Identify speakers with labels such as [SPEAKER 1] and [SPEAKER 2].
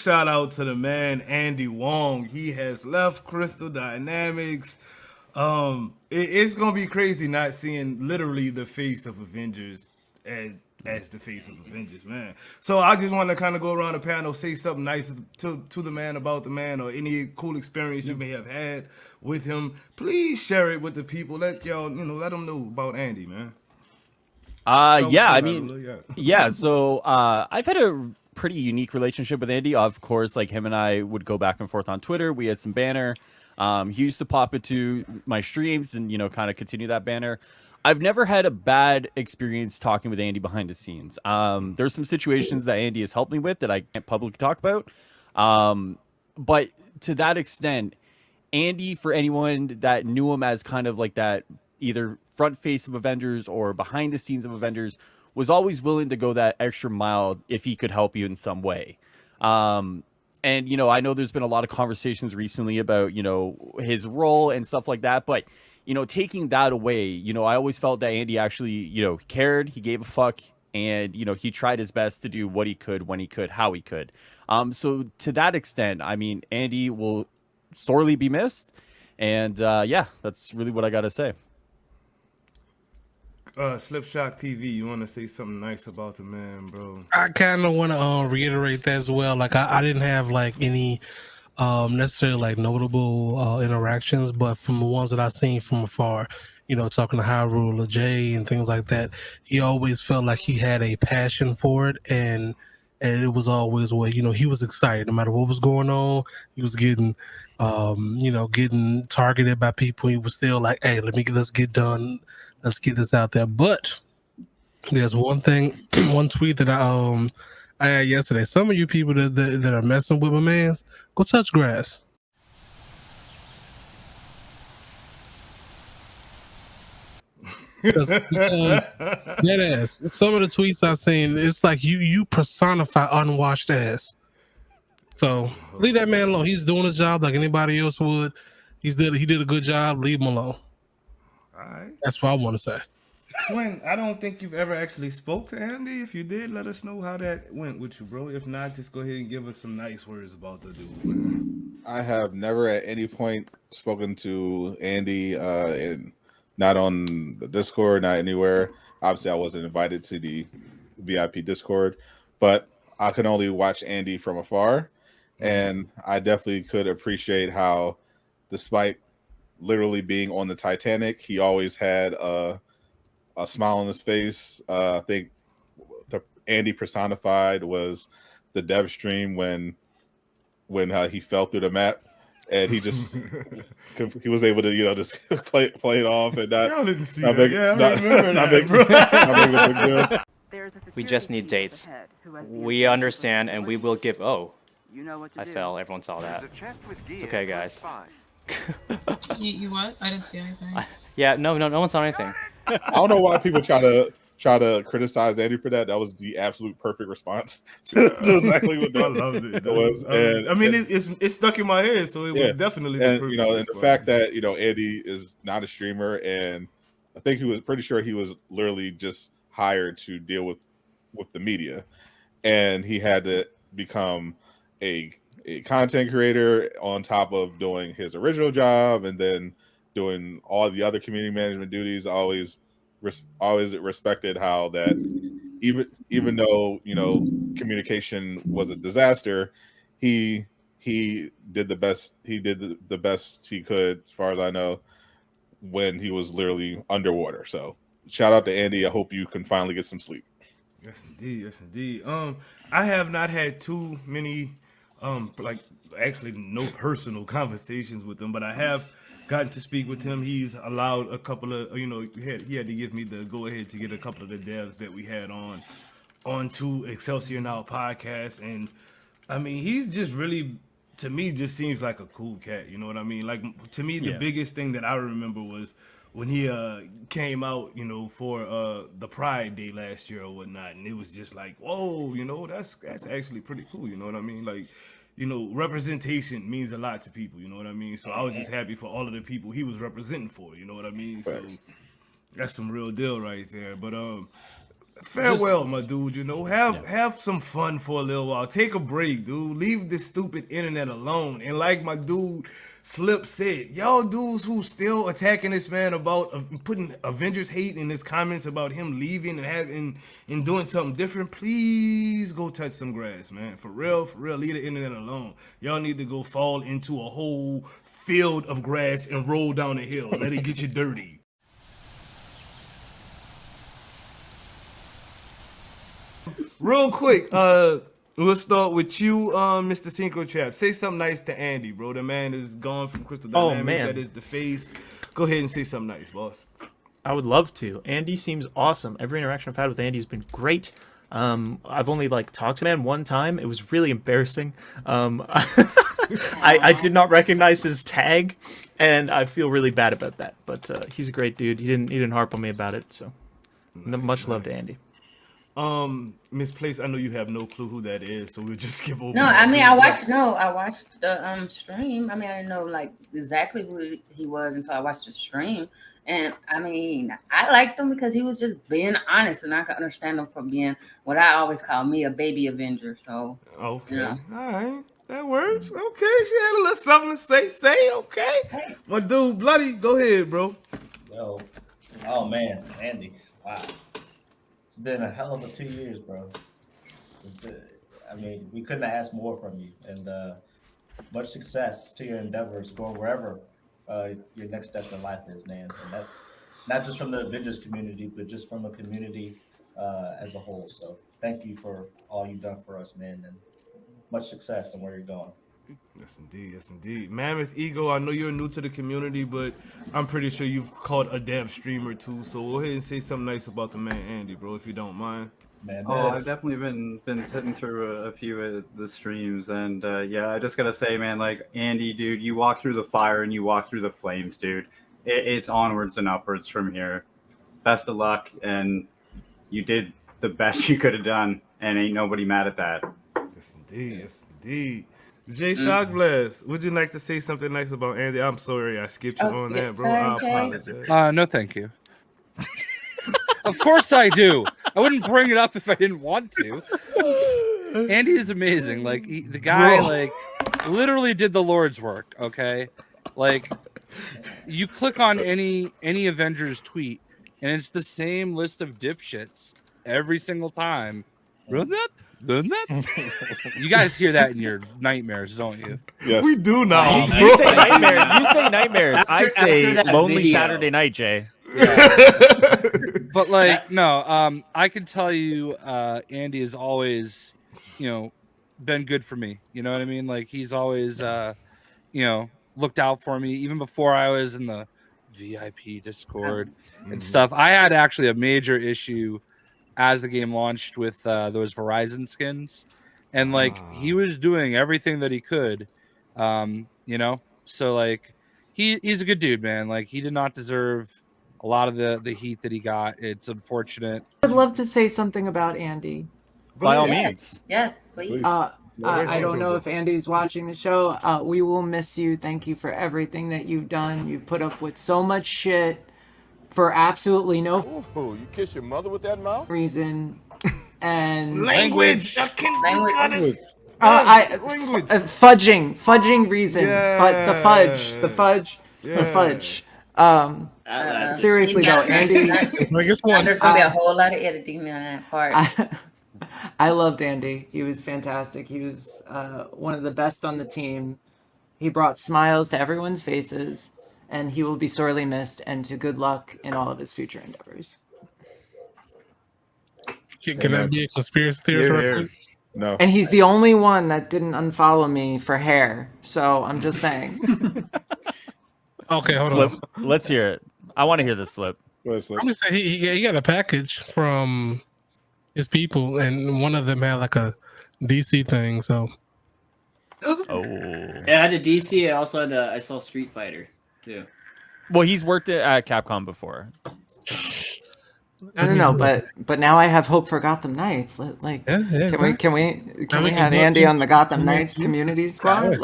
[SPEAKER 1] Shout out to the man Andy Wong. He has left Crystal Dynamics. It's gonna be crazy not seeing literally the face of Avengers as the face of Avengers, man. So I just want to kind of go around the panel, say something nice to the man about the man, or any cool experience you may have had with him. Please share it with the people. Let y'all, let them know about Andy, man. Start with
[SPEAKER 2] Yeah,
[SPEAKER 1] you,
[SPEAKER 2] I mean,
[SPEAKER 1] Ladula. Yeah.
[SPEAKER 2] yeah. So I've had a pretty unique relationship with Andy. Of course, like him and I would go back and forth on Twitter. We had some banner. He used to pop into my streams and kind of continue that banner. I've never had a bad experience talking with Andy behind the scenes. There's some situations that Andy has helped me with that I can't publicly talk about. Um, but to that extent, Andy, for anyone that knew him as kind of like that, either front face of Avengers or behind the scenes of Avengers, was always willing to go that extra mile if he could help you in some way. Um, and I know there's been a lot of conversations recently about his role and stuff like that, but taking that away, I always felt that Andy actually cared, he gave a fuck, and he tried his best to do what he could, when he could, how he could. So to that extent, I mean, Andy will sorely be missed. And yeah, that's really what I got to say.
[SPEAKER 1] Slipshock TV, you want to say something nice about the man, bro?
[SPEAKER 3] I kind of want to reiterate that as well. Like I didn't have like any necessarily like notable interactions, but from the ones that I've seen from afar, talking to Hyrule or Jay and things like that, he always felt like he had a passion for it, and it was always where he was excited no matter what was going on. He was getting getting targeted by people. He was still like, hey, let's get done, let's get this out there. But there's one thing, one tweet that I had yesterday. Some of you people that are messing with my man's, go touch grass. Because that ass. Some of the tweets I've seen, it's like you personify unwashed ass. So leave that man alone. He's doing his job like anybody else would. He did a good job. Leave him alone.
[SPEAKER 1] All right.
[SPEAKER 3] That's what I want to say.
[SPEAKER 1] Twin, I don't think you've ever actually spoke to Andy. If you did, let us know how that went with you, bro. If not, just go ahead and give us some nice words about the dude, man.
[SPEAKER 4] I have never at any point spoken to Andy, and not on the Discord, not anywhere. Obviously, I wasn't invited to the VIP Discord, but I can only watch Andy from afar, and I definitely could appreciate how, despite literally being on the Titanic, he always had a smile on his face. I think the Andy personified was the dev stream when he fell through the map, and he just he was able to just play it off and not.
[SPEAKER 1] Y'all didn't see
[SPEAKER 4] not
[SPEAKER 1] that.
[SPEAKER 4] make-
[SPEAKER 1] Yeah, I
[SPEAKER 4] not-
[SPEAKER 1] remember
[SPEAKER 4] not
[SPEAKER 1] that,
[SPEAKER 4] make-
[SPEAKER 1] bro.
[SPEAKER 4] not make a big deal.
[SPEAKER 5] We just need dates. We understand, and we will give. Oh, I fell. Everyone saw that. It's okay, guys.
[SPEAKER 6] You what? I didn't see anything.
[SPEAKER 5] Yeah, no one saw anything.
[SPEAKER 4] I don't know why people try to criticize Andy for that. That was the absolute perfect response to exactly what
[SPEAKER 1] I
[SPEAKER 4] that
[SPEAKER 1] loved it.
[SPEAKER 4] was. And
[SPEAKER 1] I mean, it's stuck in my head, so it was definitely the
[SPEAKER 4] and
[SPEAKER 1] perfect
[SPEAKER 4] and the
[SPEAKER 1] response.
[SPEAKER 4] fact that Andy is not a streamer, and I think he was pretty sure he was literally just hired to deal with the media, and he had to become a content creator on top of doing his original job and then doing all the other community management duties. Always respected how that even though communication was a disaster, he did the best the best he could, as far as I know, when he was literally underwater. So shout out to Andy. I hope you can finally get some sleep.
[SPEAKER 1] Yes, indeed. Yes, indeed. I have not had too many, like actually no personal conversations with him, but I have gotten to speak with him. He's allowed a couple of, he had to give me the go ahead to get a couple of the devs that we had onto Excelsior Now podcast, and I mean, he's just really, to me, just seems like a cool cat. You know what I mean? Like, to me, the biggest thing that I remember was when he came out, for the Pride Day last year or whatnot, and it was just like, whoa, that's actually pretty cool. You know what I mean? Like, representation means a lot to people. You know what I mean? So I was just happy for all of the people he was representing for. You know what I mean? So that's some real deal right there. But farewell, my dude. You know, have some fun for a little while. Take a break, dude. Leave this stupid internet alone. And like my dude Slip said, y'all dudes who still attacking this man about putting Avengers hate in his comments about him leaving and doing something different, please go touch some grass, man. For real, leave the internet alone. Y'all need to go fall into a whole field of grass and roll down a hill. Let it get you dirty. Real quick, we'll start with you, Mr. Synchro Trap. Say something nice to Andy, bro. The man is gone from Crystal Dynamics.
[SPEAKER 7] man.
[SPEAKER 1] That is the face. Go ahead and say something nice, boss.
[SPEAKER 7] I would love to. Andy seems awesome. Every interaction I've had with Andy has been great. I've only talked to him one time. It was really embarrassing. I did not recognize his tag, and I feel really bad about that. But he's a great dude. He didn't harp on me about it. So much love to Andy.
[SPEAKER 1] Miss Place, I know you have no clue who that is, so we'll just skip over.
[SPEAKER 8] No, I mean I watched the stream. I mean I didn't know exactly who he was until I watched the stream. And I mean I liked him because he was just being honest, and I could understand him for being what I always call me, a baby Avenger. So
[SPEAKER 1] okay, all right, that works. Okay, she had a little something to say. Okay, my dude, Bloody, go ahead, bro.
[SPEAKER 9] Yo, oh man, Andy, wow. It's been a hell of a 2 years, bro. I mean, we couldn't have asked more from you, and much success to your endeavors, going wherever your next step in life is, man. And that's not just from the Avengers community, but just from a community as a whole. So thank you for all you've done for us, man, and much success in where you're going.
[SPEAKER 1] Yes, indeed. Mammoth Ego, I know you're new to the community, but I'm pretty sure you've caught a dev stream or two. So go ahead and say something nice about the man Andy, bro, if you don't mind.
[SPEAKER 9] Man,
[SPEAKER 10] I've definitely been sitting through a few of the streams, and I just gotta say, man, Andy, dude, you walk through the fire and you walk through the flames, dude. It's onwards and upwards from here. Best of luck, and you did the best you could have done, and ain't nobody mad at that.
[SPEAKER 1] Yes, indeed. Jay Shockblast, would you like to say something nice about Andy? I'm sorry I skipped you on that, bro. I apologize.
[SPEAKER 11] No, thank you. Of course I do. I wouldn't bring it up if I didn't want to. Andy is amazing. The guy, literally did the Lord's work. Okay, you click on any Avengers tweet, and it's the same list of dipshits every single time. Run up. You guys hear that in your nightmares, don't you?
[SPEAKER 4] Yes.
[SPEAKER 1] We do now.
[SPEAKER 2] You say nightmares. You say nightmares. I say lonely video. Saturday night, Jay.
[SPEAKER 11] Yeah. But no, I can tell you, Andy has always, been good for me. You know what I mean? He's always, looked out for me even before I was in the VIP Discord and stuff. I had actually a major issue as the game launched with those Verizon skins, and he was doing everything that he could, so he's a good dude, man. He did not deserve a lot of the heat that he got. It's unfortunate.
[SPEAKER 12] I'd love to say something about Andy.
[SPEAKER 2] By all means.
[SPEAKER 8] Yes, please.
[SPEAKER 12] I don't know if Andy's watching the show. We will miss you. Thank you for everything that you've done. You've put up with so much shit for absolutely no
[SPEAKER 13] you kiss your mother with that mouth?
[SPEAKER 12] reason. And
[SPEAKER 1] Language.
[SPEAKER 12] fudging reason, but the fudge. Seriously though, Andy.
[SPEAKER 8] There's gonna be a whole lot of editing on that part.
[SPEAKER 12] I loved Andy. He was fantastic. He was one of the best on the team. He brought smiles to everyone's faces, and he will be sorely missed. And to good luck in all of his future endeavors.
[SPEAKER 3] Can that be a conspiracy theorist? Real quick?
[SPEAKER 4] No.
[SPEAKER 12] And he's the only one that didn't unfollow me for hair. So I'm just saying.
[SPEAKER 3] Okay, hold
[SPEAKER 2] Slip.
[SPEAKER 3] on.
[SPEAKER 2] Let's hear it. I want to hear this, Slip.
[SPEAKER 3] I'm gonna say he got a package from his people, and one of them had a DC thing. So.
[SPEAKER 2] Oh.
[SPEAKER 14] Yeah, I had a DC. I also had I saw Street Fighter too.
[SPEAKER 2] Well, he's worked at Capcom before.
[SPEAKER 12] I don't know, but now I have hope for Gotham Knights. Can we have Andy on the Gotham Knights community squad?